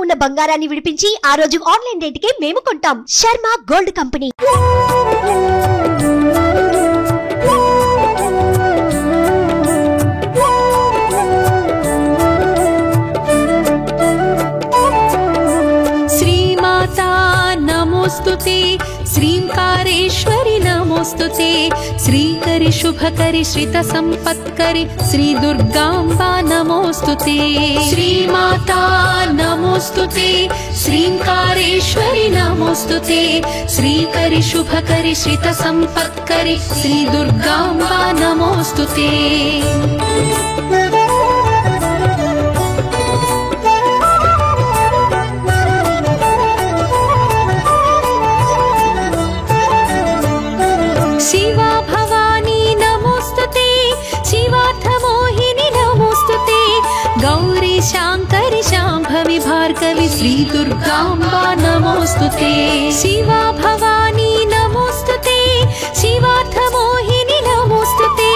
ఉన్న బంగారాన్ని విడిపించి ఆ రోజు ఆన్లైన్ రేటుకే మేము కొంటాం. Sharma gold company. नमोस्तुते श्रींकारेश्वरि नमोस्तुते श्रीकरि शुभकरि श्रित संपत्करि श्री दुर्गांबा नमोस्तुते श्रीमाता नमोस्तुते श्रींकारेश्वरि नमोस्तुते श्रीकरि शुभकरि श्रित संपत्करि श्री दुर्गांबा नमोस्तुते शिवा भवानी नमोस्तुते शिवार्थमोहिनी नमोस्तुते गौरी शांकरि शांभवी भार्गवी श्री दुर्गांबा नमोस्तुते शिवा भवानी नमोस्तुते शिवार्थमोहिनी नमोस्तुते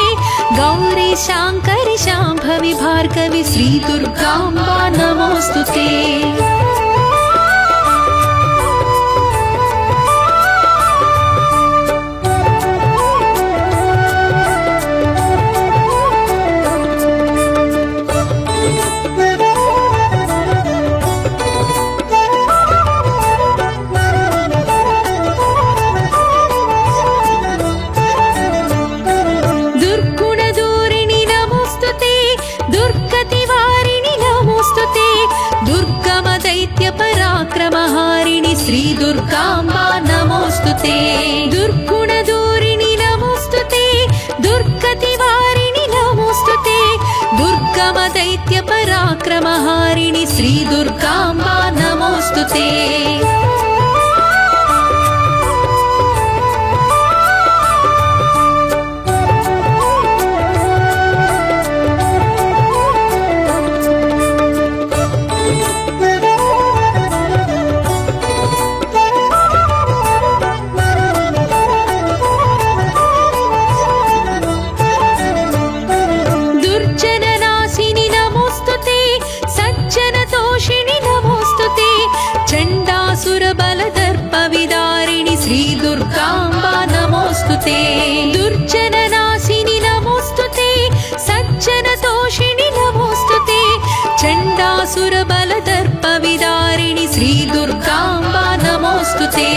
गौरी शांकरि शांभवी भार्गवी श्री दुर्गांबा नमोस्तुते पराक्रमहारिणि श्री दुर्गांबा नमोस्तुते दुर्गुणदूरिणि नमोस्तुते दुर्गतिवारिणि नमोस्तुते दुर्गमदैत्य पराक्रमहारिणि श्री दुर्गांबा नमोस्तुते श्री दुर्गांबा नमोस्तुते दुर्जननाशिनी नमोस्तुते सज्जनतोषिणी नमोस्तुते चण्डासुरबलदर्पविदारिणि श्री दुर्गांबा नमोस्तुते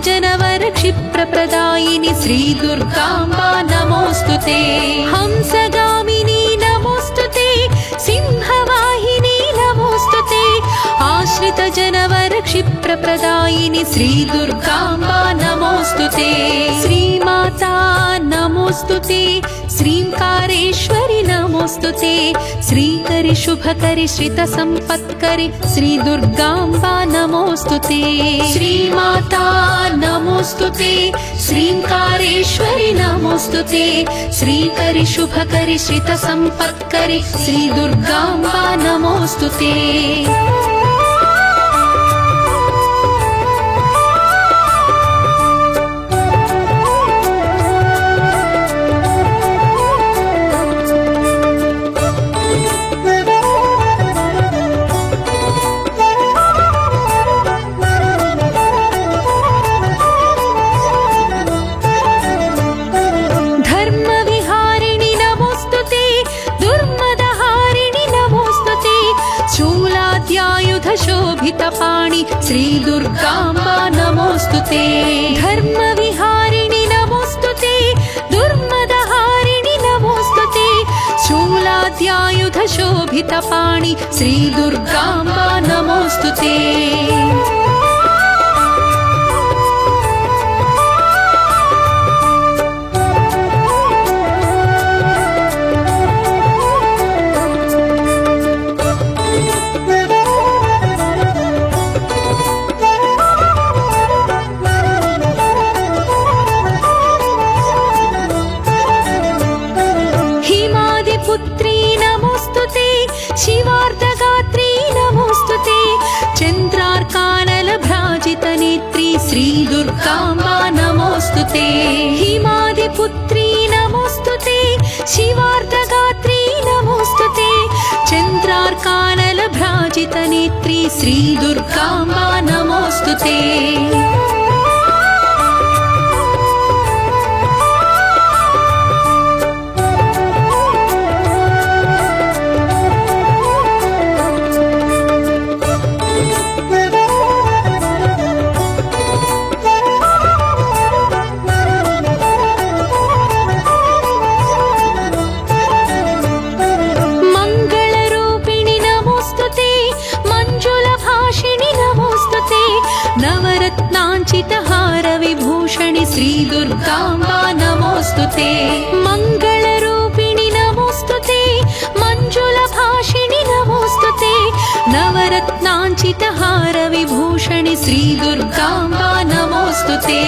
जनवर क्षिप्रप्रदायिनि श्री दुर्गांबा नमोस्तुते हंसगामिनी नमोस्तुते सिंहवाहिनी नमोस्तुते आश्रित जनवर क्षिप्रप्रदायिनि श्री दुर्गांबा नमोस्तुते श्रीमाता नमोस्तुते श्रींकारेश्वरि नमोस्तुते श्रीकरि शुभकरि श्रित संपत्करि श्री दुर्गांबा नमोस्तुते श्रीमाता नमोस्तुते श्रींकारेश्वरि नमोस्तुते श्रीकरि शुभकरि श्रित संपत्करि श्री दुर्गांबा नमोस्तुते शोभितपाणि श्री दुर्गांबा नमोस्तुते धर्मविहारिणि नमोस्तुते दुर्मदहारिणि नमोस्तुते शूलाद्यायुध शोभितपाणि श्री दुर्गांबा नमोस्तुते दुर्गाम्बा नमोऽस्तुते हिमादिपुत्री नमोऽस्तुते शिवार्धगात्री नमोऽस्तुते चन्द्रार्कानलभ्राजितनेत्री श्री दुर्गाम्बा नमोऽस्तुते नवरत्नांचितहारविभूषणि श्री दुर्गाम्बा नमोऽस्तुते मङ्गलरूपिणि नमोऽस्तुते मञ्जुलभाषिणि नमोऽस्तुते नवरत्नांचितहारविभूषणि श्री दुर्गाम्बा नमोऽस्तुते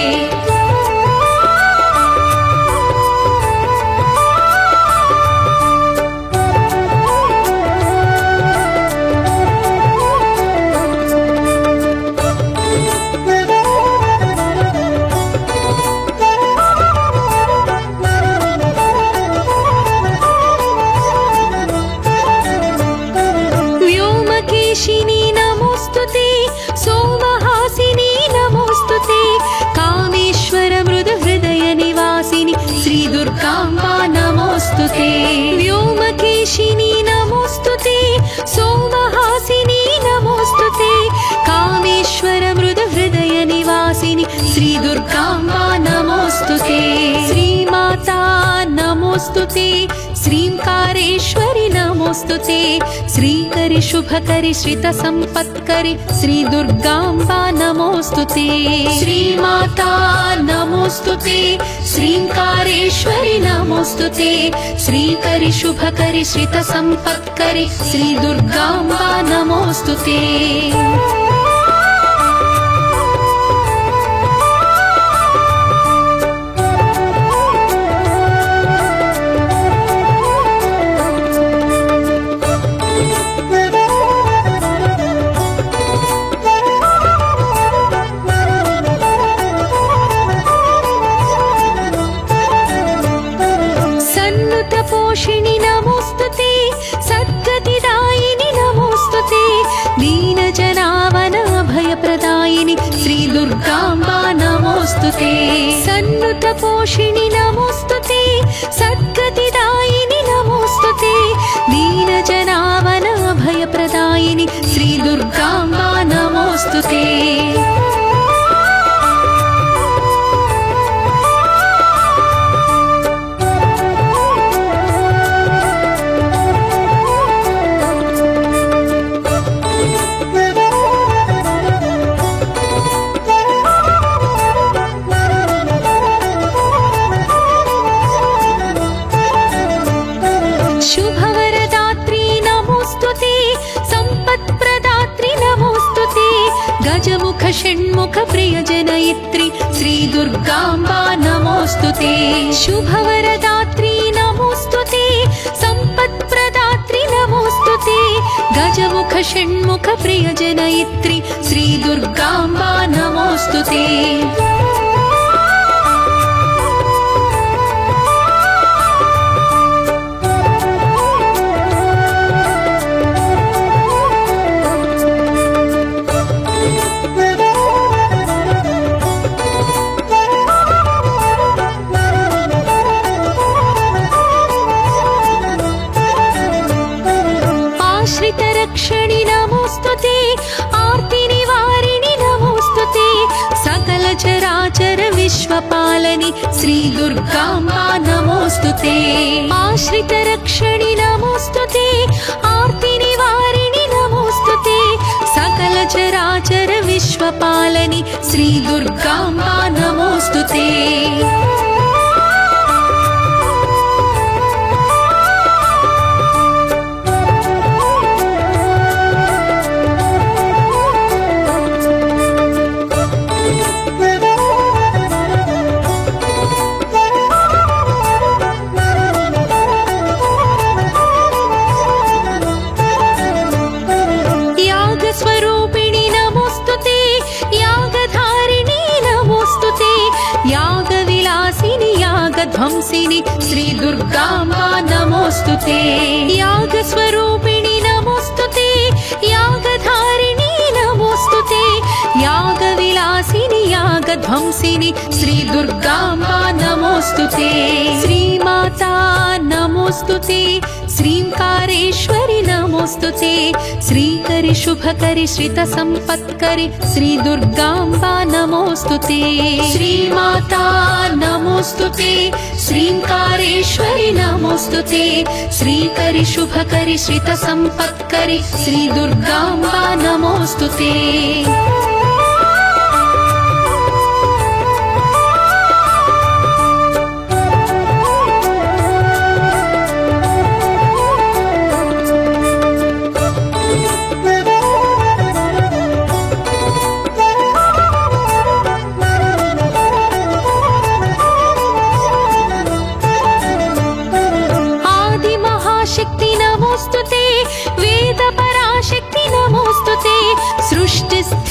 नमोस्तुते सोमहासिनी नमोस्तुते कामेश्वर मृदु हृदय निवासिनी श्री दुर्गाम्बा नमोस्तुते व्योमकेशिनी नमोस्तुते सोमहासिनी नमोस्तुते कामेश्वर मृदु हृदय निवासिनी श्री दुर्गाम्बा नमोस्तुते श्रीमाता नमोस्तुते श्रींकारेश्वरि नमोस्तुते श्रीकरि शुभकरि श्रित संपत्करि श्री दुर्गाम्बा नमोस्तुते श्रीमाता नमोस्तुते श्रींकारेश्वरि नमोस्तुते श्रीकरि शुभकरि श्रित संपत्करि श्री दुर्गाम्बा नमोस्तुते पोषिणी नमोस्तुते सद्गतिदायिनी नमोस्तुते दीनजनावन अभयप्रदायिनी श्री दुर्गाम्बा नमोस्तुते सन्नुत पोषिणी नमोस्तुते सद्गतिदायिनी नमोस्तुते दीनजनावन अभयप्रदायिनी श्री दुर्गाम्बा नमोस्तुते शुभवरदात्री नमोस्तुते संपत्प्रदात्री नमोस्तुते गजमुख षण्मुख प्रियजनयित्री श्री दुर्गाम्बा नमोस्तुते शुभवरदात्री नमोस्तुते संपत्प्रदात्री नमोस्तुते गजमुख षण्मुख प्रियजनयित्री श्री दुर्गाम्बा नमोस्तुते रक्षिणी नमोस्तुते आर्ति निवारिणी नमोस्तुते सकल चराचर विश्वपालनि श्री दुर्गाम्बा नमोस्तुते आश्रित रक्षिणी नमोस्तुते आर्ति निवारिणी नमोस्तुते सकल चराचर विश्वपालनि श्री दुर्गाम्बा नमोस्तुते यागध्वंसिनि श्री दुर्गाम्बा नमोस्तुते यागस्वरूपिणि नमोस्तुते यागधारिणी नमोस्तुते यागविलासिनि यागध्वंसिनि श्री दुर्गाम्बा नमोस्तुते श्रीमाता नमोस्तुते श्रींकारेश्वरि नमोस्तुते श्रीकरि शुभकरि श्रितसम्पत्करि श्री दुर्गाम्बा नमोस्तुते श्रीमाता नमोस्तुते श्रींकारेश्वरि नमोस्तुते श्रीकरि शुभकरि श्रितसम्पत्करि श्री दुर्गाम्बा नमोस्तुते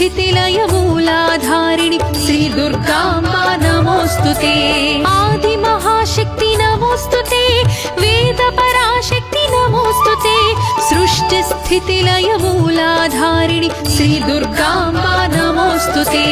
स्थितिलय मूलाधारिणि श्री दुर्गाम्बा नमोस्तुते आदि महाशक्ति नमोस्तुते वेद पराशक्ति नमोस्तुते सृष्टि स्थितिलय मूलाधारिणि श्री दुर्गाम्बा नमोस्तुते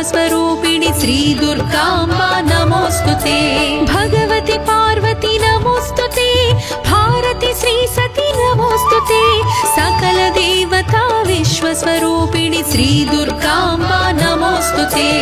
स्वरूपिणि श्री दुर्गाम्बा नमोस्तुते भगवती पार्वती नमोस्तुते भारती श्री सती नमोस्तुते सकल देवता विश्वस्वरूपिणि श्री दुर्गाम्बा नमोस्तुते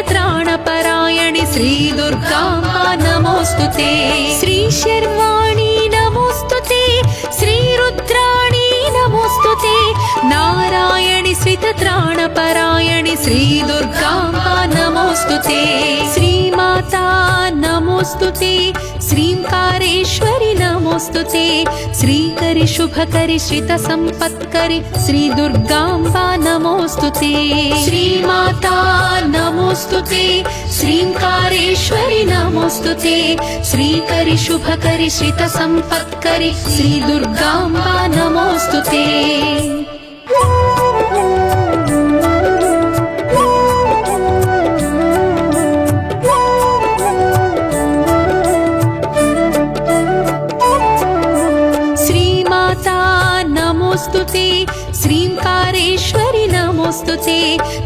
त्राणपरायणि श्री दुर्गाम्बा नमोस्तुते श्री शर्वाणि नमोस्तुते श्री रुद्राणि नमोस्तुते नारायणि स्वित त्राणपरायणि श्री दुर्गाम्बा नमोस्तुते श्रीमाता नमोस्तुते श्रींकारेश्वरि नमोस्तुते श्रीकरि शुभकरि श्रितसम्पत्करि श्री दुर्गाम्बा नमोस्तुते श्रीमाता नमोस्तुते श्रींकारेश्वरि नमोस्तुते श्रीकरि शुभकरि श्रितसम्पत्करि श्री दुर्गाम्बा नमोस्तुते नमोस्तुते श्रींकारेश्वरि नमोस्तुते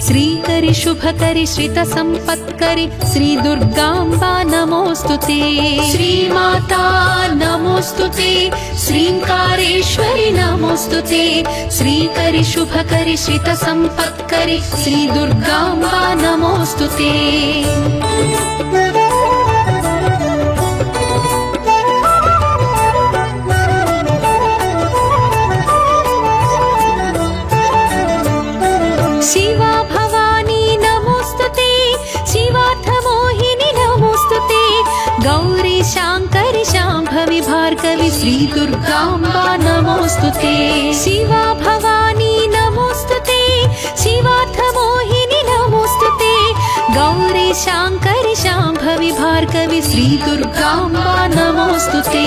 श्रीकरि शुभकरि श्रितसम्पत्करि श्री दुर्गाम्बा नमोस्तुते श्रीमाता नमोस्तुते श्रींकारेश्वरि नमोस्तुते श्रीकरि शुभकरि श्रितसम्पत्करि श्री दुर्गाम्बा नमोस्तुते शिवा भवानी नमोस्तुते शिवाथ मोहिनी नमोस्तुते गौरी शांकरि शांभवी भार्गवी श्री दुर्गाम्बा नमोस्तुते शिवा भवानी नमोस्तुते शिवाथ मोहिनी नमोस्तुते गौरी शांकरि शांभवी भार्गवी श्री दुर्गाम्बा नमोस्तुते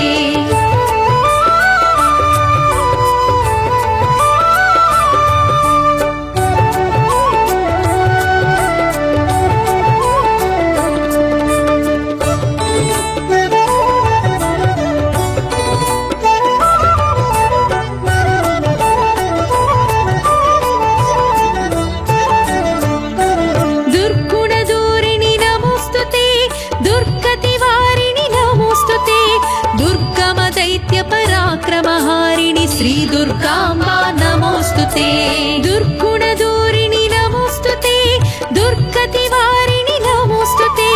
नमोस्तुते दुर्गुणदूरिणि नमोस्तुते दुर्गतिवारिणि नमोस्तुते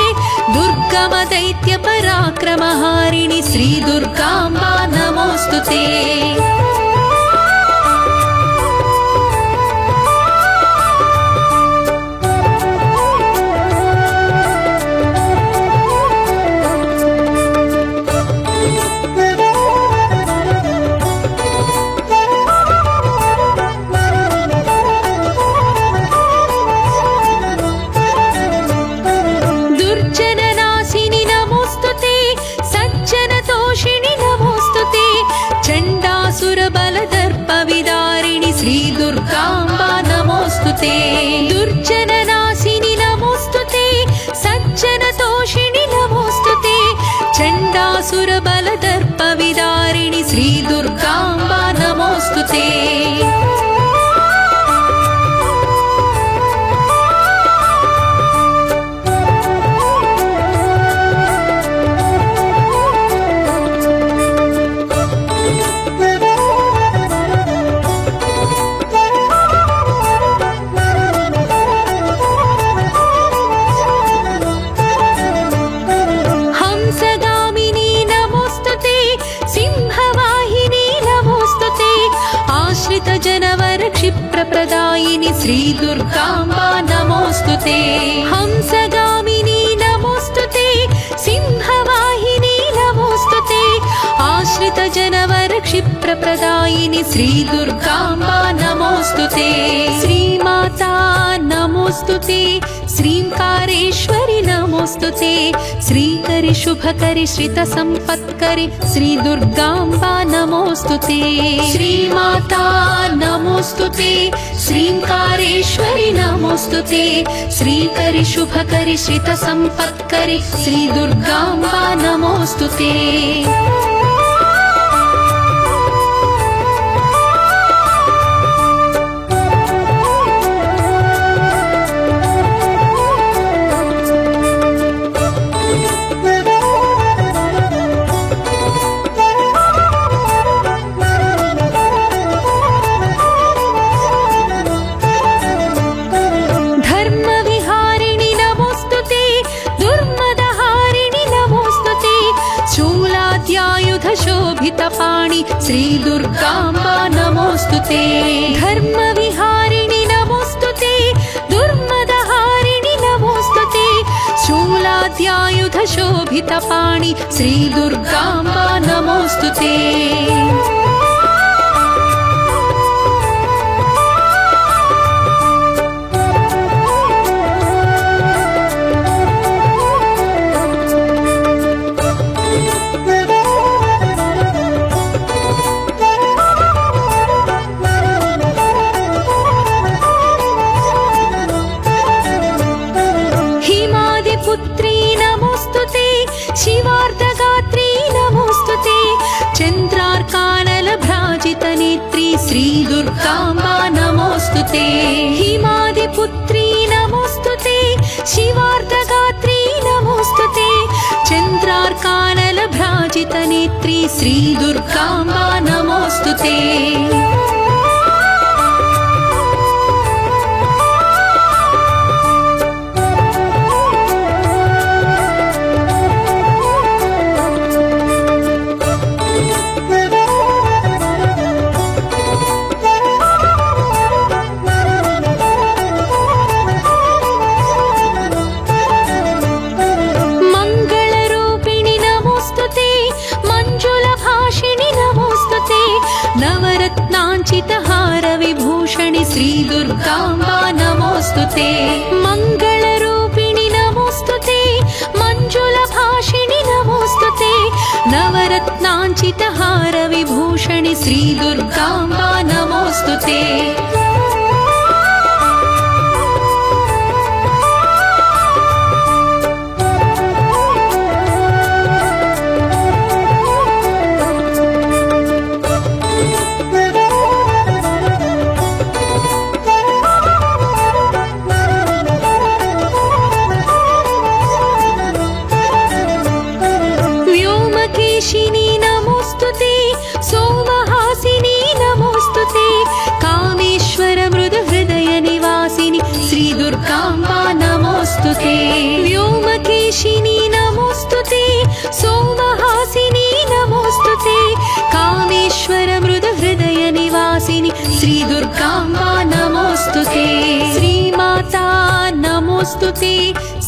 दुर्गमदैत्यपराक्रमहारिणि श्रीदुर्गाम्बा नमोस्तुते श्रीदुर्गाम्बा नमोस्तुते दुर्जननाशिनि नमोस्तुते सज्जनतोषिणि नमोस्तुते चण्डासुरबलदर्पविदारिणि श्रीदुर्गाम्बा नमोस्तुते क्षिप्रप्रदायिनि श्रीदुर्गाम्बा नमोस्तुते हंसगामिनी नमोस्तुते सिंहवाहिनी नमोस्तुते आश्रितजनवर क्षिप्रप्रदायिनि श्रीदुर्गाम्बा नमोस्तुते श्रीमाता नमोस्तुते श्रींकारेश्वरि नमोस्तुते श्रीकरि शुभकरि श्रितसम्पत्करि श्रीदुर्गाम्बा नमोस्तुते श्रीमाता नमोस्तुते श्रींकारेश्वरि नमोस्तुते श्रीकरि शुभकरि श्रितसम्पत्करि श्रीदुर्गाम्बा नमोस्तुते शोभितपाणि श्रीदुर्गाम्बा नमोस्तुते धर्मविहारिणि नमोस्तुते दुर्मदहारिणि नमोस्तुते शूलाद्यायुधशोभितपाणि श्रीदुर्गाम्बा नमोस्तुते शिवार्धगात्री नमोस्तुते चन्द्रार्कानलभ्राजितनेत्री श्रीदुर्गाम्बा नमोस्तुते हिमादिपुत्री नमोस्तुते शिवार्धगात्री नमोस्तुते चन्द्रार्कानलभ्राजितनेत्री श्रीदुर्गाम्बा नमोस्तुते नवरत्नाञ्चितहारविभूषणि श्रीदुर्गाम्बा नमोस्तुते मङ्गलरूपिणि नमोस्तुते मञ्जुलभाषिणि नमोस्तुते नवरत्नाञ्चितहारविभूषणि श्रीदुर्गाम्बा नमोस्तुते नमोस्तुते सोमहासिनी नमोस्तुते कामेश दुर्गाम्बा नमोस्तुते श्रीमाता नमोस्तुते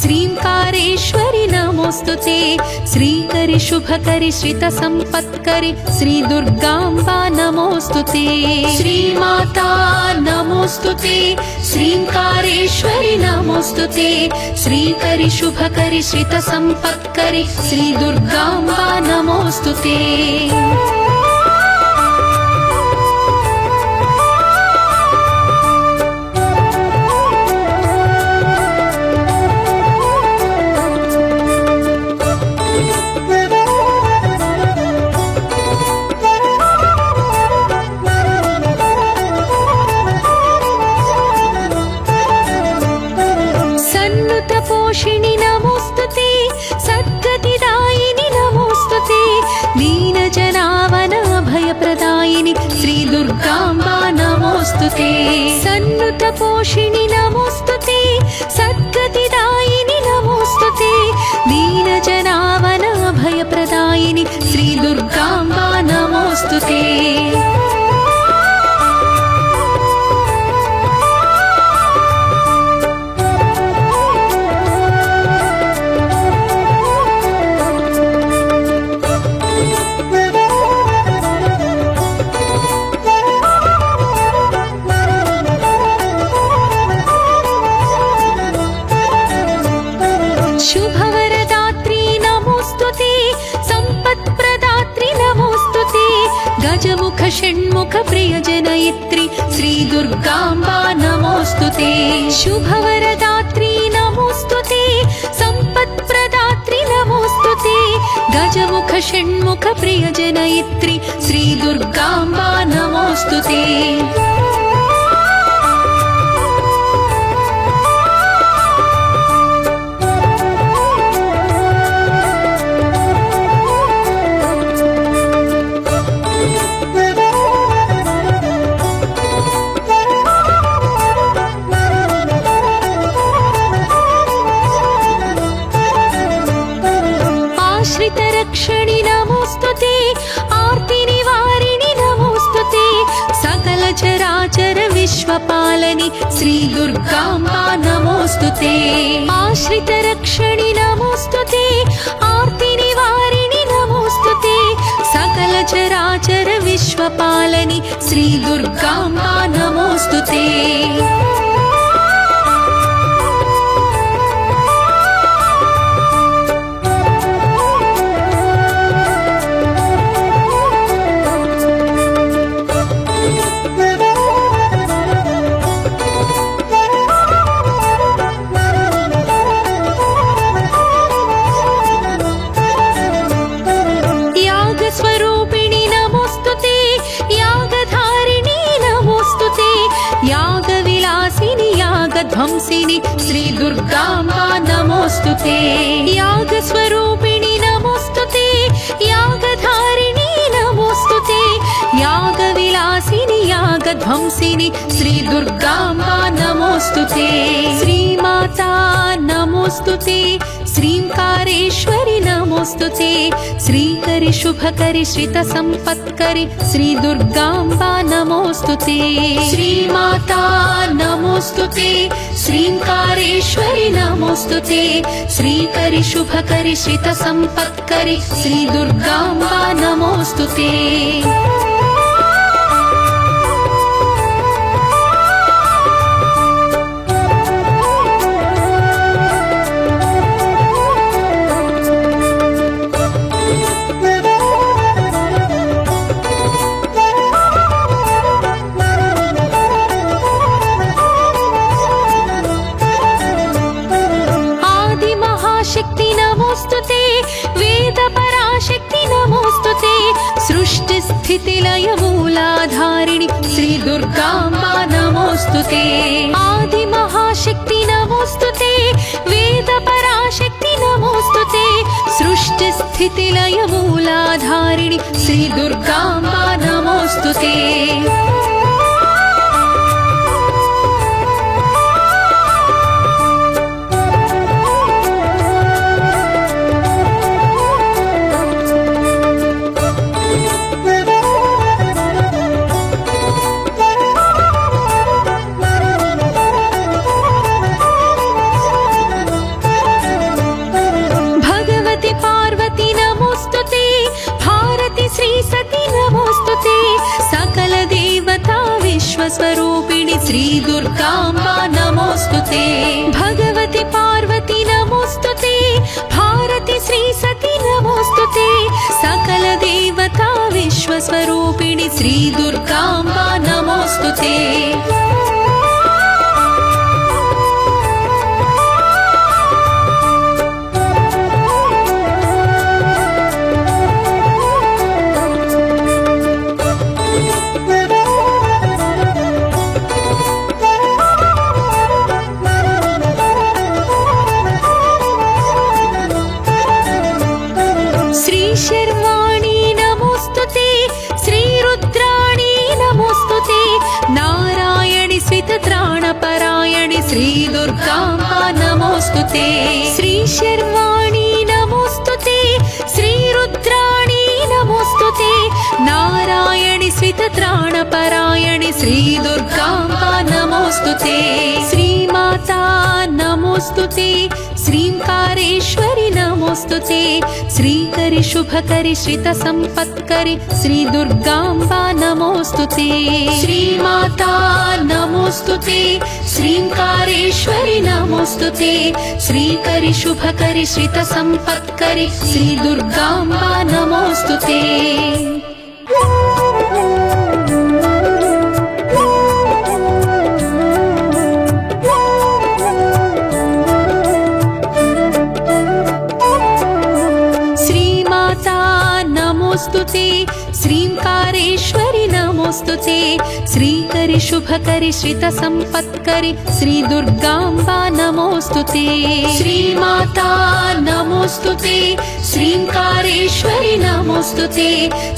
श्रींकारेश्वरि नमोस्तुते श्रीकरि शुभकरि श्रित संपत्करि श्री दुर्गाम्बा नमोस्तुते श्रीमाता नमोस्तुते श्रींकारेश्वरि नमोस्तुते श्रीकरि शुभकरि श्रित संपत्करि श्री दुर्गाम्बा नमोस्तुते पोषिणि नमोस्तुते सद्गतिदायिनि नमोस्तुते दीनजनावन अभयप्रदायिनि श्री दुर्गाम्बा नमोस्तुते सन्नुत पोषिणि नमोस्तुते सद्गतिदायिनि नमोस्तुते दीनजनावन अभयप्रदायिनि श्री दुर्गाम्बा नमोस्तुते शुभवरदात्री नमोस्तुते संपत्प्रदात्री नमोस्तुते गजमुख षण्मुख प्रियजनयित्री श्री दुर्गाम्बा नमोस्तुते शुभवरदात्री नमोस्तुते संपत्प्रदात्री नमोस्तुते गजमुख षण्मुख प्रियजनयित्री श्री दुर्गाम्बा नमोस्तुते रक्षणि नमोस्तुते आर्ति निवारिणि नमोस्तुते सकल चराचर विश्वपालनि श्री दुर्गाम्बा नमोस्तुते आश्रित रक्षणि नमोस्तुते आर्ति निवारिणि नमोस्तुते सकल चराचर विश्वपालनि श्री दुर्गाम्बा नमोस्तुते स्वरूपिणी नमोस्तुते यागधारिणी नमोस्तुते यागविलासिनी यागध्वंसिनी श्री दुर्गाम्बा नमोस्तुते यागस्वरूपिणी नमोस्तुते यागधारिणी नमोस्तुते यागविलासिनी यागध्वंसिनी श्री दुर्गाम्बा नमोस्तुते श्रीमाता नमोस्तुते श्रींकारेश्वरि नमोस्तुते श्रीकरि शुभकरि श्रित संपत्करि श्री दुर्गाम्बा नमोस्तुते श्रीमाता नमोस्तुते श्रींकारेश्वरि नमोस्तुते श्रीकरि शुभकरि श्रित संपत्करि श्री दुर्गाम्बा नमोस्तुते शक्ति नमोस्तुते वेद पराशक्ति नमोस्तुते सृष्टि स्थिति लय मूलाधारिणी श्री दुर्गाम्बा नमोस्तुते आदि महाशक्ति नमोस्तुते वेद पराशक्ति नमोस्तुते सृष्टि स्थिति लय मूलाधारिणी श्री दुर्गाम्बा नमोस्तुते स्वरूपिणि श्री दुर्गाम्बा नमोस्तुते भगवति पार्वती नमोस्तुते भारती श्री सती नमोस्तुते सकल देवता विश्वस्वरूपिणि श्री दुर्गाम्बा नमोस्तुते शर्वाणी नमोस्तुते श्री रुद्राणी नमोस्तुते नारायणि स्वितत्राणपरायणि श्री दुर्गाम्बा नमोस्तुते श्री शर्वाणी नमोस्तुते श्री रुद्राणी नमोस्तुते नारायणि स्वितत्राणपरायणि श्री दुर्गाम्बा नमोस्तुते श्री माता नमोस्तुते श्रींकारेश्वरि नमोस्तुते श्रीकरि शुभकरि श्रित संपत्करि श्री दुर्गाम्बा नमोस्तुते श्री माता नमोस्तुते श्रींकारेश्वरि नमोस्तुते श्रीकरि शुभकरि श्रित संपत्करि श्री दुर्गाम्बा नमोस्तुते नमोस्तुते श्रींकारेश्वरि नमोस्तुते श्रीकरि शुभकरि श्रित संपत्करि श्री दुर्गाम्बा नमोस्तुते श्री माता नमोस्तुते श्रींकारेश्वरि नमोस्तुते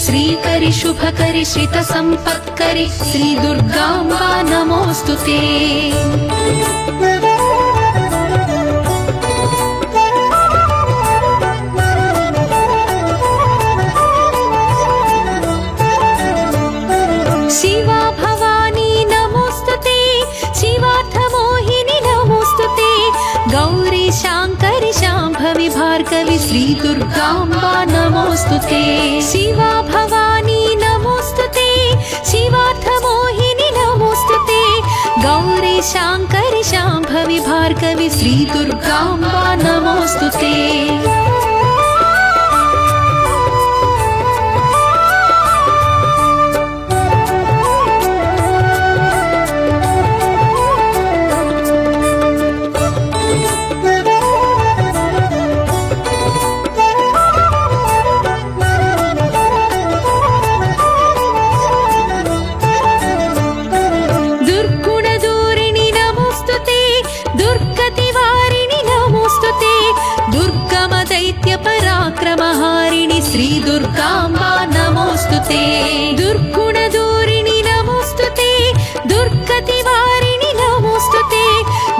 श्रीकरि शुभकरि श्रित संपत्करि श्री दुर्गाम्बा नमोस्तुते शिवा भवानी नमोस्तुते शिवार्थमोहिनी नमोस्तुते गौरी शांकरि शांभवी भार्गवी श्री दुर्गाम्बा नमोस्तुते शिवा भवानी नमोस्तुते शिवार्थमोहिनी नमोस्तुते गौरी शांकरि शांभवी भार्गवी श्री दुर्गाम्बा नमोस्तुते पराक्रमहारिणि श्री दुर्गाम्बा नमोस्तुते दुर्गुणदूरिणि नमोस्तुते दुर्गतिवारिणि नमोस्तुते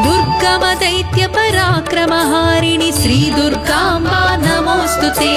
दुर्गमदैत्य पराक्रमहारिणि श्री दुर्गाम्बा नमोस्तुते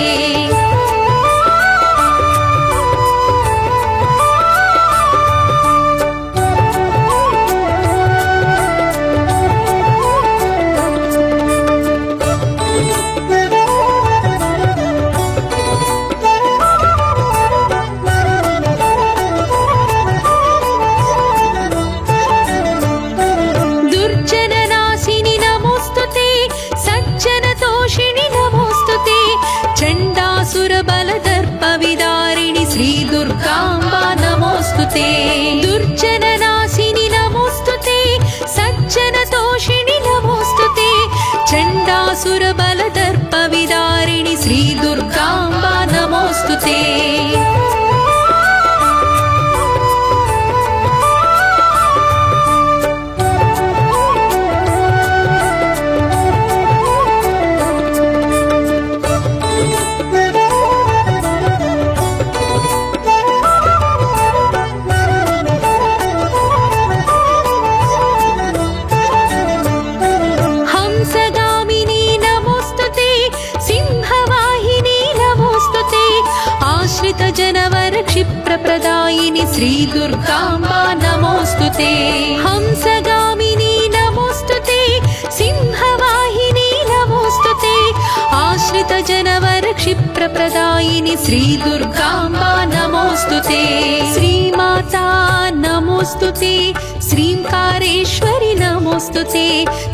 बलदर्पविदारिणि श्री दुर्गाम्बा नमोस्तुते दुर्जननाशिनि नमोस्तुते सज्जनतोषिणि नमोस्तुते चण्डासुरबलदर्पविदारिणि श्री दुर्गाम्बा नमोस्तुते जनवर क्षिप्रप्रदायिनि श्री दुर्गाम्बा नमोस्तुते हंसगामिनी नमोस्तुते सिंहवाहिनी नमोस्तुते आश्रित जनवर क्षिप्रप्रदायिनि श्रीदुर्गाम्बा नमोऽस्तुते श्रीमाता नमोऽस्तुते श्रींकारेश्वरि नमोऽस्तुते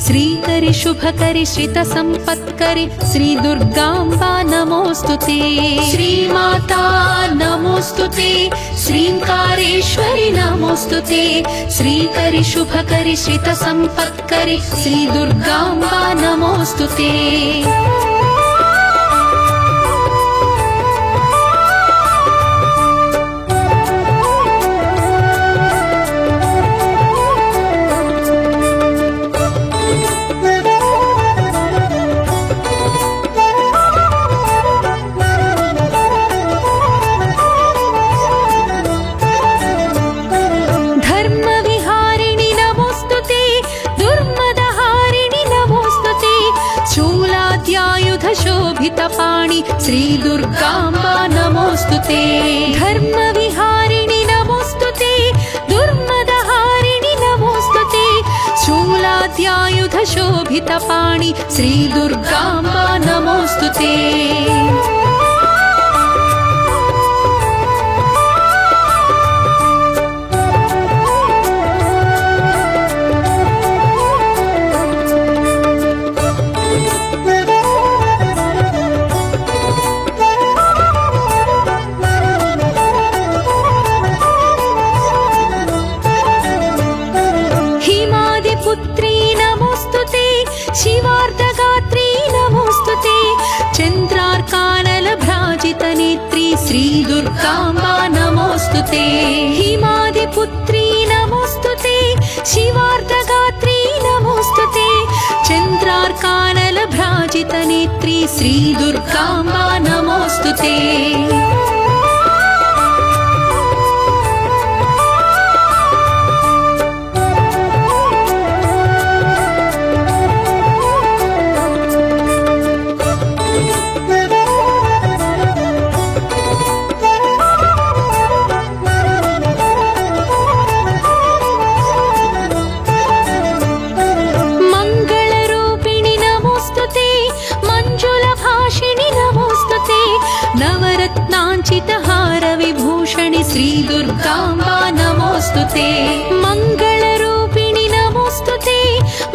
श्रीकरि शुभकरि श्रितसम्पत्करि श्रीदुर्गाम्बा नमोऽस्तुते श्रीमाता नमोऽस्तुते श्रींकारेश्वरि नमोऽस्तुते श्रीकरि शुभकरि श्रितसम्पत्करि श्रीदुर्गाम्बा नमोऽस्तुते शोभितपाणि श्रीदुर्गाम्बा नमोऽस्तुते धर्मविहारिणि नमोऽस्तुते दुर्मदहारिणि नमोऽस्तुते शूलाद्यायुधशोभितपाणि श्रीदुर्गाम्बा नमोऽस्तुते शिवार्धगात्री नमोऽस्तुते चन्द्रार्कानलभ्राजितनेत्री श्रीदुर्गाम्बा नमोऽस्तुते हिमादिपुत्री नमोऽस्तुते शिवार्धगात्री नमोऽस्तुते चन्द्रार्कानलभ्राजितनेत्री श्रीदुर्गाम्बा नमोऽस्तुते नवरत्नाञ्चितहारविभूषणि श्रीदुर्गाम्बा नमोऽस्तुते मङ्गलरूपिणि नमोऽस्तुते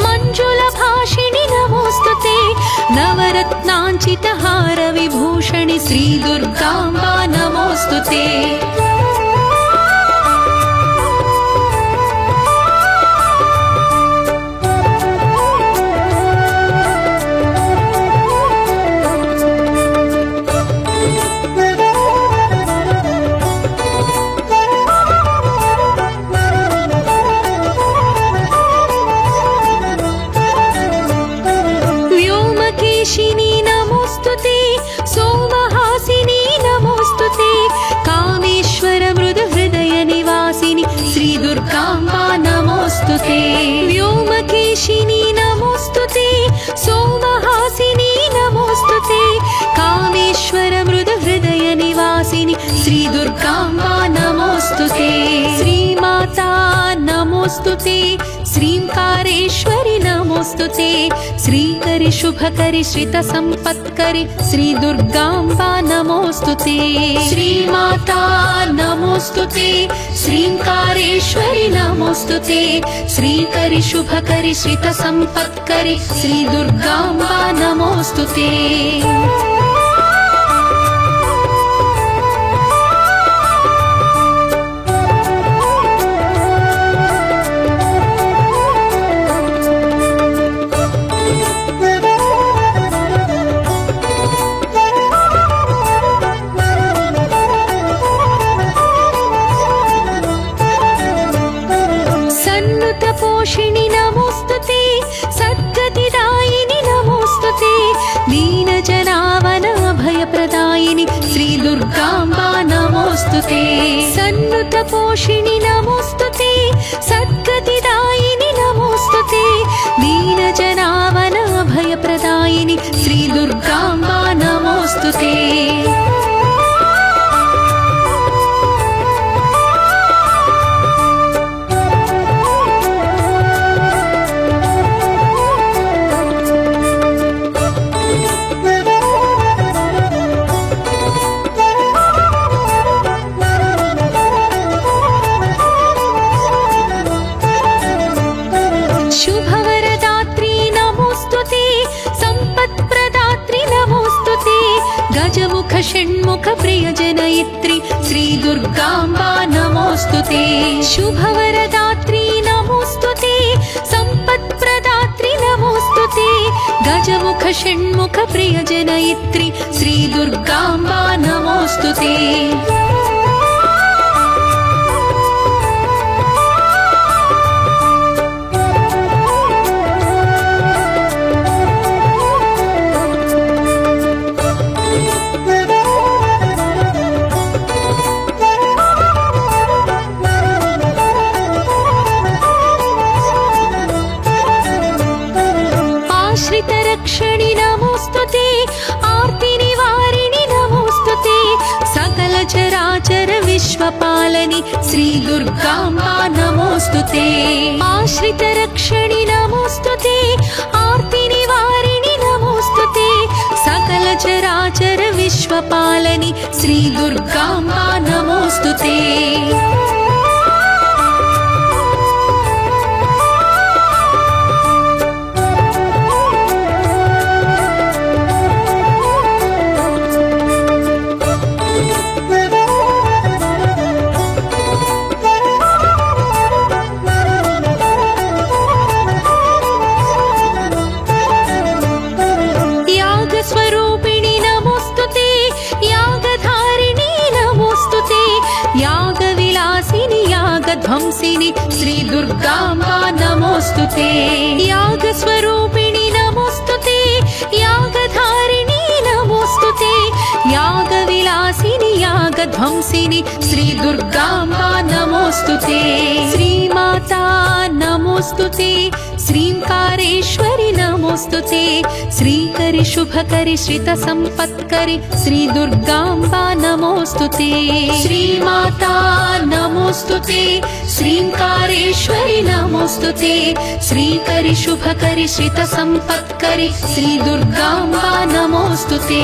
मञ्जुलभाषिणि नमोऽस्तुते नवरत्नाञ्चितहारविभूषणि श्रीदुर्गाम्बा नमोऽस्तुते नमोऽस्तुते सोमहासिनी नमोऽस्तुते कामेश्वर मृदुहृदय निवासिनी श्रीदुर्गाम्बा नमोऽस्तुते व्योमकेशिनी नमोऽस्तुते सोमहासिनी नमोऽस्तुते कामेश्वर मृदुहृदय निवासिनी श्रीदुर्गाम्बा नमोऽस्तुते श्रीमाता नमोऽस्तुते श्रींकारेश्वरि नमोऽस्तुते श्रीकरि शुभकरि श्रितसम्पत्करि श्रीदुर्गाम्बा नमोऽस्तुते श्रीमाता नमोऽस्तुते श्रींकारेश्वरि नमोऽस्तुते श्रीकरि शुभकरि श्रितसम्पत्करि श्रीदुर्गाम्बा नमोऽस्तुते पोषिणि नमोऽस्तुते सद्गतिदायिनि नमोऽस्तुते दीनजनावन अभयप्रदायिनि श्रीदुर्गाम्बा नमोऽस्तुते सन्नुतपोषिणि नमोऽस्तुते सद्गतिदायिनि नमोऽस्तुते दीनजनावन अभयप्रदायिनि श्रीदुर्गाम्बा नमोऽस्तुते शुभवरदात्री नमोस्तुते सम्पत्प्रदात्री नमोस्तुते गजमुख षण्मुख प्रियजनयित्री श्री दुर्गाम्बा नमोस्तुते शुभवरदात्री नमोस्तुते सम्पत्प्रदात्री नमोस्तुते गजमुख षण्मुख प्रियजनयित्री श्री दुर्गाम्बा नमोस्तुते आश्रितरक्षणि नमोस्तुते आर्तिनिवारिणि नमोस्तुते सकल चराचर विश्वपालनि श्री दुर्गाम्बा नमोस्तुते आश्रितरक्षणि नमोस्तुते आर्तिनिवारिणि नमोस्तुते सकल चराचर विश्वपालनि श्री दुर्गाम्बा नमोस्तुते स्वरूपिणी नमोस्तुते यागधारिणी नमोस्तुते यागविलासिनी यागध्वंसिनी श्री दुर्गाम्बा नमोस्तुते यागस्वरूपिणी नमोस्तुते यागधारिणी नमोस्तुते यागविलासिनी यागध्वंसिनी श्री दुर्गाम्बा नमोस्तुते श्रीमाता नमोस्तुते श्रींकारेश्वरि नमोस्तुते श्रीकरि शुभकरि श्रित संपत्करि श्री दुर्गाम्बा नमोस्तुते श्रीमाता नमोस्तुते श्रींकारेश्वरि नमोस्तुते श्रीकरि शुभकरि श्रित संपत्करि श्री दुर्गाम्बा नमोस्तुते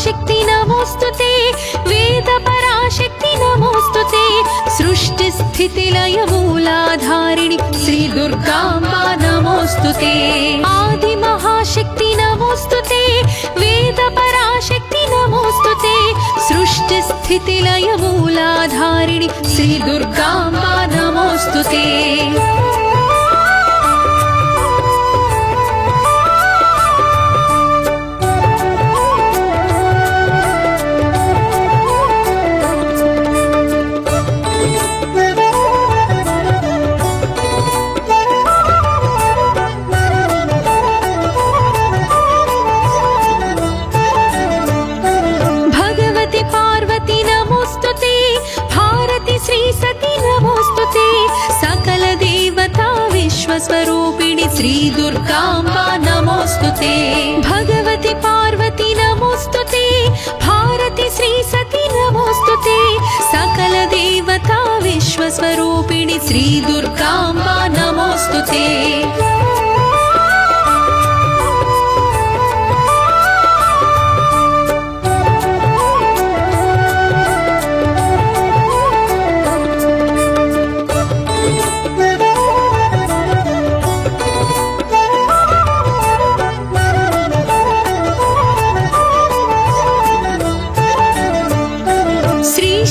शक्ति नमोस्तुते वेद पराशक्ति नमोस्तुते सृष्टि स्थिति लय मूलाधारिणी श्री दुर्गाम्बा नमोस्तुते आदि महाशक्ति नमोस्तुते वेद पराशक्ति नमोस्तुते सृष्टि स्थिति लय मूलाधारिणी श्री दुर्गाम्बा नमोस्तुते सकल देवता विश्वस्वरूपिणी श्री दुर्गाम्बा नमोस्तुते भगवती पार्वती नमोस्तुते भारती श्री सती नमोस्तुते सकल देवता विश्वस्वरूपिणी श्री दुर्गाम्बा नमोस्तुते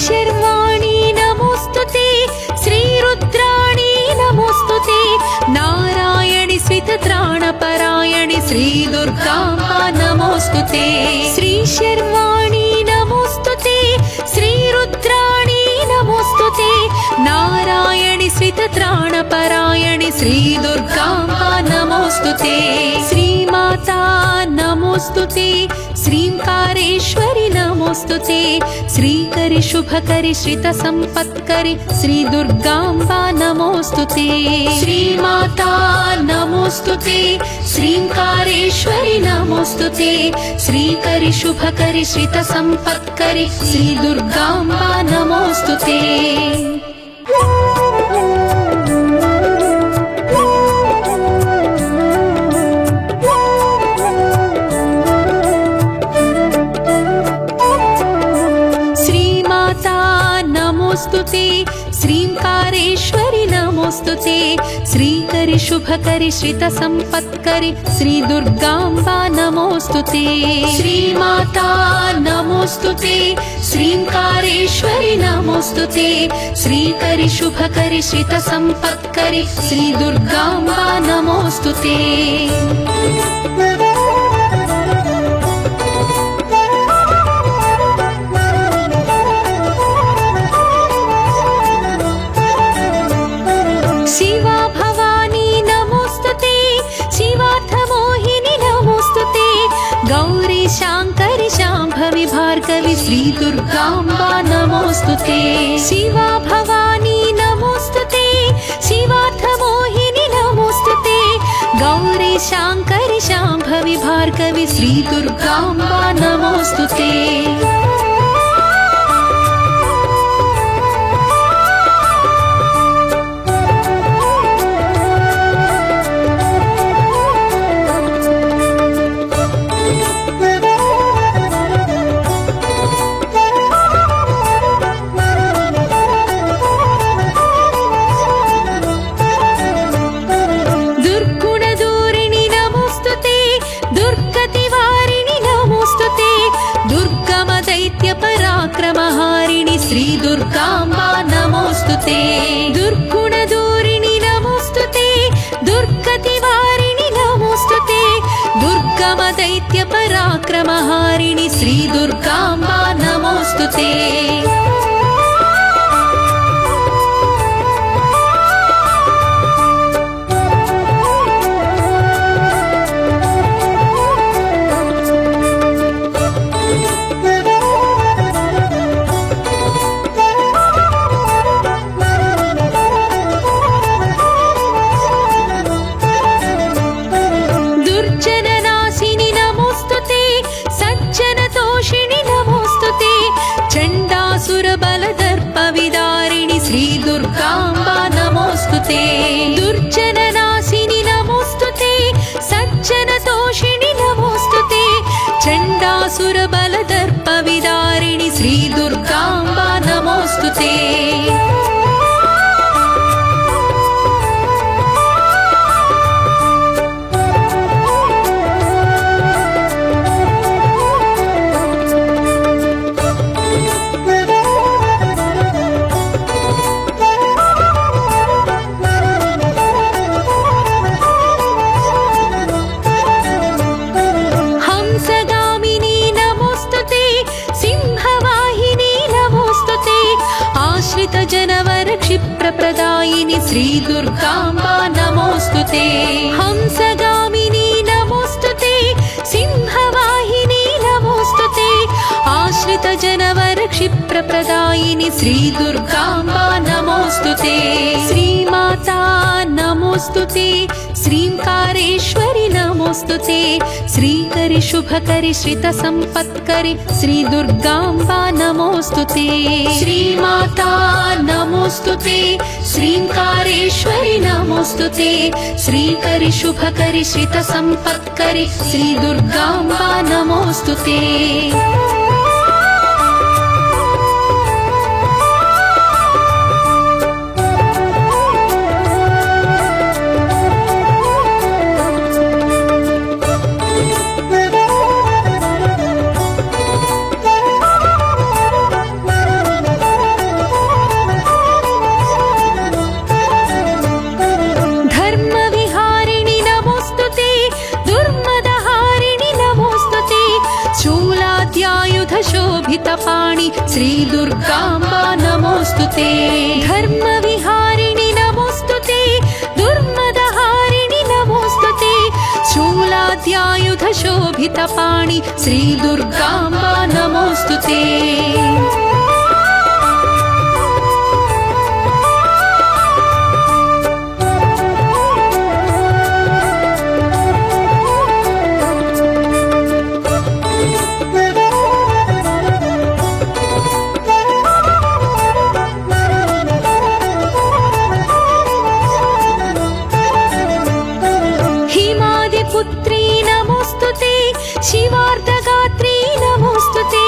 शर्वाणी नमोस्तुते श्रीरुद्राणी नमोस्तुते नारायणि स्वितत्राणपरायणि श्री दुर्गाम्बा नमोस्तुते श्री शर्वाणी नमोस्तुते श्रीरुद्राणी नमोस्तुते नारायणि स्वितत्राणपरायणि श्री दुर्गाम्बा नमोस्तुते श्रीमाता नमोस्तुते श्रींकारेश्वरि नमोस्तुते श्रीकरि शुभकरि श्रितसम्पत्करि श्री दुर्गाम्बा नमोस्तुते श्रीमाता नमोस्तुते श्रींकारेश्वरि नमोस्तुते श्रीकरि शुभकरि श्रितसम्पत्करि श्री दुर्गाम्बा नमोस्तुते नमोस्तुते श्रींकारेश्वरि नमोस्तुते श्रीकरि शुभकरि श्रितसम्पत्करि श्री दुर्गाम्बा नमोस्तुते श्रीमाता नमोस्तुते श्रींकारेश्वरि नमोस्तुते श्रीकरि शुभकरि श्रितसम्पत्करि श्री दुर्गाम्बा नमोस्तुते शिवा भवानी नमोस्तुते शिवार्थमोहिनी नमोस्तुते गौरी शांकरि शांभवी भार्गवी श्री दुर्गाम्बा नमोस्तुते शिवा भवानी नमोस्तुते शिवार्थमोहिनी नमोस्तुते गौरी शांकरि शांभवी भार्गवी श्री दुर्गाम्बा नमोस्तुते पराक्रमहारिणि श्री दुर्गाम्बा नमोस्तुते दुर्गुणदूरिणि नमोस्तुते दुर्गतिवारिणि नमोस्तुते दुर्गमदैत्य पराक्रमहारिणि श्री दुर्गाम्बा नमोस्तुते बलदर्पविदारिणि श्री दुर्गाम्बा नमोस्तुते दुर्जननाशिनि नमोस्तुते सज्जनतोषिणि नमोस्तुते चण्डासुरबलदर्पविदारिणि श्री दुर्गाम्बा नमोस्तुते जनवर क्षिप्रप्रदायिनि श्री दुर्गाम्बा नमोस्तुते हंसगामिनी नमोस्तुते सिंहवाहिनी नमोस्तुते आश्रित जनवर क्षिप्रप्रदायिनि श्री दुर्गाम्बा नमोस्तुते श्रीमाता नमोस्तुते श्रींकारेश्वरि नमोस्तुते श्रीकरि शुभकरि श्रितसम्पत्करि श्री दुर्गाम्बा नमोस्तुते श्रीमाता नमोस्तुते श्रींकारेश्वरि नमोस्तुते श्रीकरि शुभकरि श्रितसम्पत्करि श्री दुर्गाम्बा नमोस्तुते शोभितपाणि श्री दुर्गाम्बा नमोस्तुते धर्मविहारिणि नमोस्तुते दुर्मदहारिणि नमोस्तुते शूलाद्यायुधशोभितपाणि वाद्यायुध शोभितपाणि श्री दुर्गाम्बा नमोऽस्तुते। शिवार्धगात्री नमोस्तुते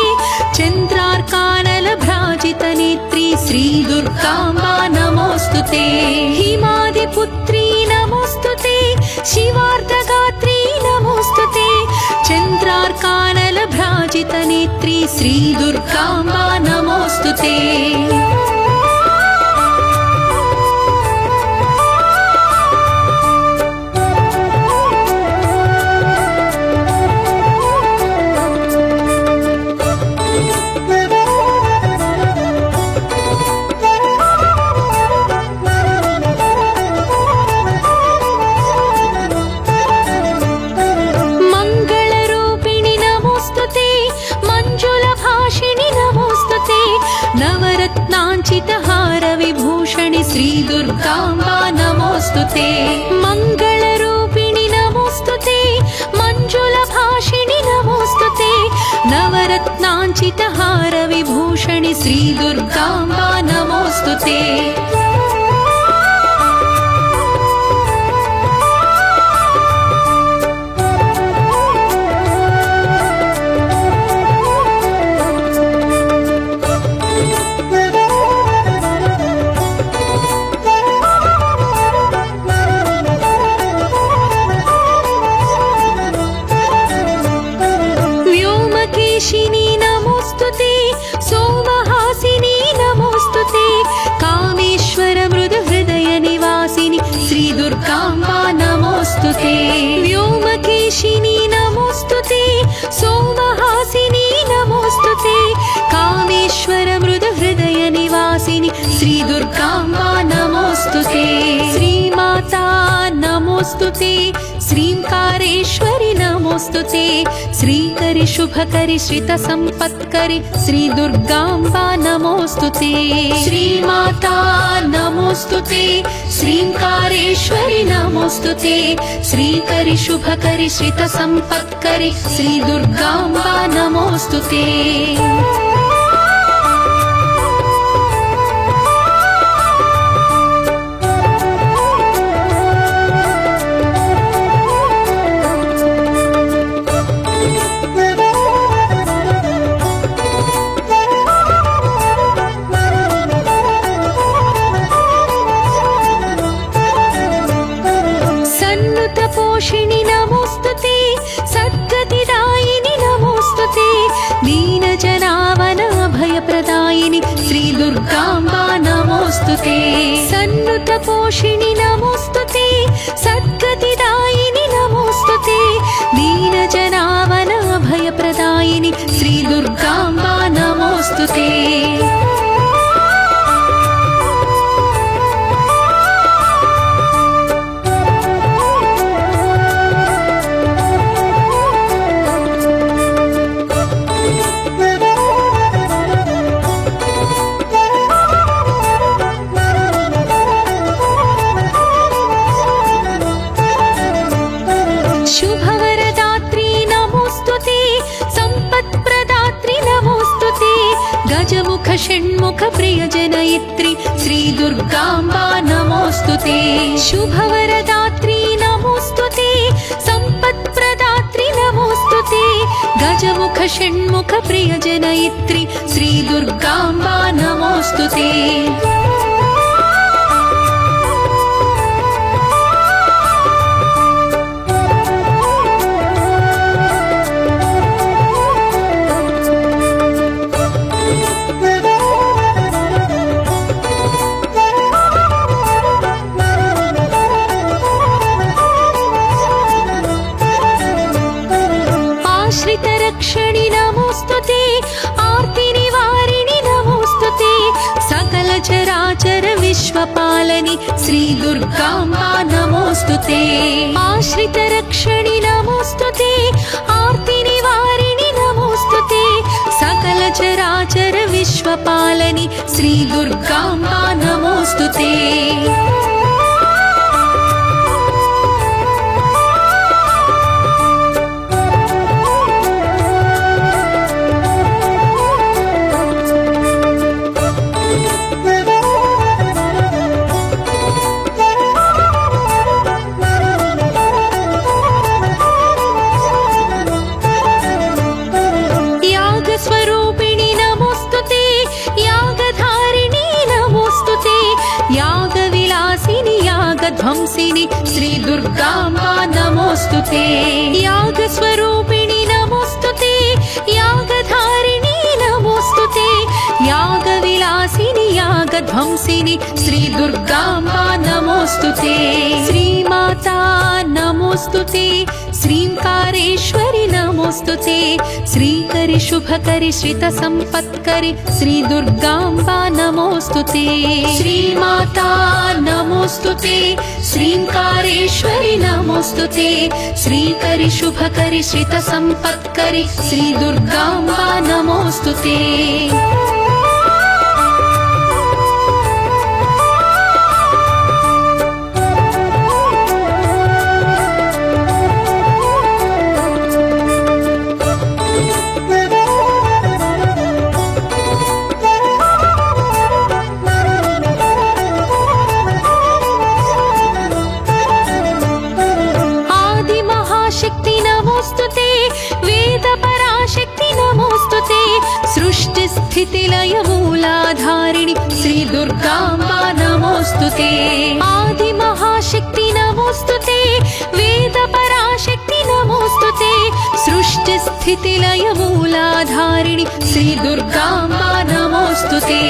चन्द्रार्कानलभ्राजितनेत्री श्री दुर्गाम्बा नमोस्तुते। हिमादिपुत्री नमोस्तुते शिवार्धगात्री नमोस्तुते चन्द्रार्कानलभ्राजितनेत्री श्री दुर्गाम्बा नमोस्तुते। नवरत्नांचितहारविभूषणि श्री दुर्गाम्बा नमोस्तुते। मङ्गलरूपिणि नमोस्तुते मञ्जुलभाषिणि नमोस्तुते नवरत्नांचितहारविभूषणि श्री दुर्गाम्बा नमोस्तुते। नमोस्तुते सोमहासिनी नमोस्तुते कामेश्वर मृद हृदय निवासिनी श्री दुर्गाम्बा नमोस्तुते। व्योमकेशिनी नमोस्तुते सोमहासिनी नमोस्तुते कामेश्वर मृद हृदय निवासिनी श्री दुर्गाम्बा नमोस्तुते। श्रीमाता नमोस्तुते श्रींकारेश्वरि नमोस्तुते श्रीकरि शुभकरि श्रितसम्पत्करि श्री दुर्गाम्बा नमोस्तुते। श्रीमाता नमोस्तुते श्रींकारेश्वरि नमोस्तुते श्रीकरि शुभकरि श्रितसम्पत्करि श्री दुर्गाम्बा नमोस्तुते। पोषिणि नमोस्तुते सद्गतिदायिनि नमोस्तुते दीनजनावन अभयप्रदायिनि श्री दुर्गाम्बा नमोस्तुते। सन्नुत पोषिणि नमोस्तुते सद्गतिदायिनि नमोस्तुते दीनजनावन अभयप्रदायिनि श्री दुर्गाम्बा नमोस्तुते। शुभवरदात्री नमोस्तुते संपत्प्रदात्री नमोस्तुते गजमुख षण्मुख प्रियजनयित्री श्री दुर्गाम्बा नमोस्तुते। शुभवरदात्री नमोस्तुते संपत्प्रदात्री नमोस्तुते गजमुख षण्मुख प्रियजनयित्री श्री दुर्गाम्बा नमोस्तुते। आश्रितरक्षणि नमोस्तुते आर्तिनिवारिणि नमोस्तुते सकलचराचर विश्वपालनि श्री दुर्गाम्बा नमोस्तुते। आश्रितरक्षणि नमोस्तुते సకలచరాచర విశ్వపాలని శ్రీ దుర్గాంబా నమోస్తుతే स्वरूपिणी नमोस्तुते यागधारिणी नमोस्तुते यागविलासिनी यागध्वंसिनी श्री दुर्गांबा नमोस्तुते यागस्वरूपिणी नमोस्तुते यागधारिणी नमोस्तुते यागविलासिनी यागध्वंसिनी श्री दुर्गांबा नमोस्तुते श्रीमाता नमोस्तुते श्रींकारेश्वरि नमोस्तुते श्रीकरि शुभकरि श्रित संपत्करि श्री दुर्गांबा नमोस्तुते श्रीमाता नमोस्तुते श्रींकारेश्वरि नमोस्तुते श्रीकरि शुभकरि श्रित संपत्करि श्री दुर्गांबा नमोस्तुते शक्ति नमोस्तुते वेद पराशक्ति नमोस्तुते सृष्टि स्थिति लय मूलाधारिणी श्री दुर्गांबा नमोस्तुते आदि महाशक्ति नमोस्तुते वेद पराशक्ति नमोस्तुते सृष्टि स्थिति लय मूलाधारिणी श्री दुर्गांबा नमोस्तुते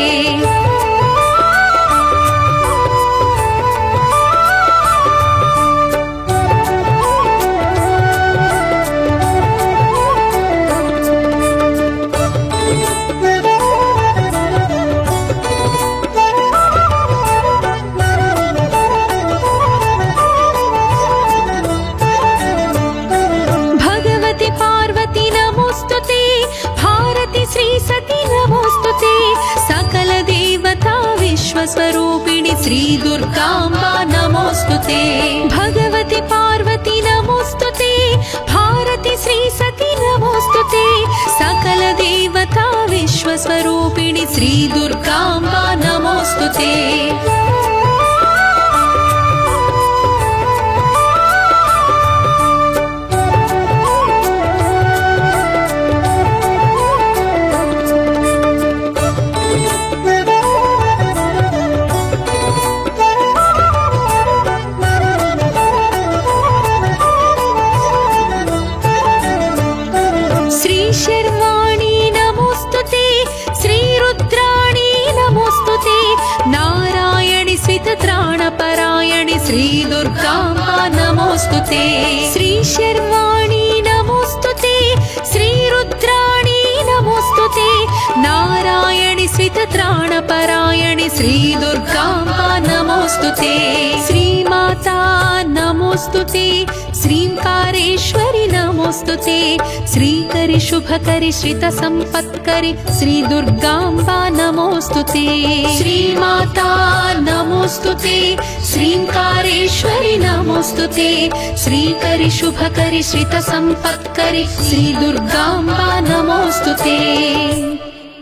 स्वरूपिणी श्री दुर्गांबा नमोस्तुते भगवती पार्वती नमोस्तुते भारती श्री सती नमोस्तुते सकल देवता विश्व स्वरूपिणी श्री दुर्गांबा नमोस्तुते शर्वाणी नमोस्तुते श्री रुद्राणी नमोस्तुते नारायणी स्वित त्राणपरायणी श्री दुर्गांबा नमोस्तुते श्री शर्वाणी नमोस्तुते श्री रुद्राणी नमोस्तुते नारायणी स्वित त्राणपरायणी श्री दुर्गांबा नमोस्तुते श्रीमाता नमोस्तुते श्रींकारेश्वरि नमोस्तुते श्रीकरि शुभकरि श्रित संपत्करि श्री दुर्गांबा नमोस्तुते श्रीमाता नमोस्तुते श्रींकारेश्वरि नमोस्तुते श्रीकरि शुभकरि श्रित संपत्करि श्री दुर्गांबा नमोस्तुते।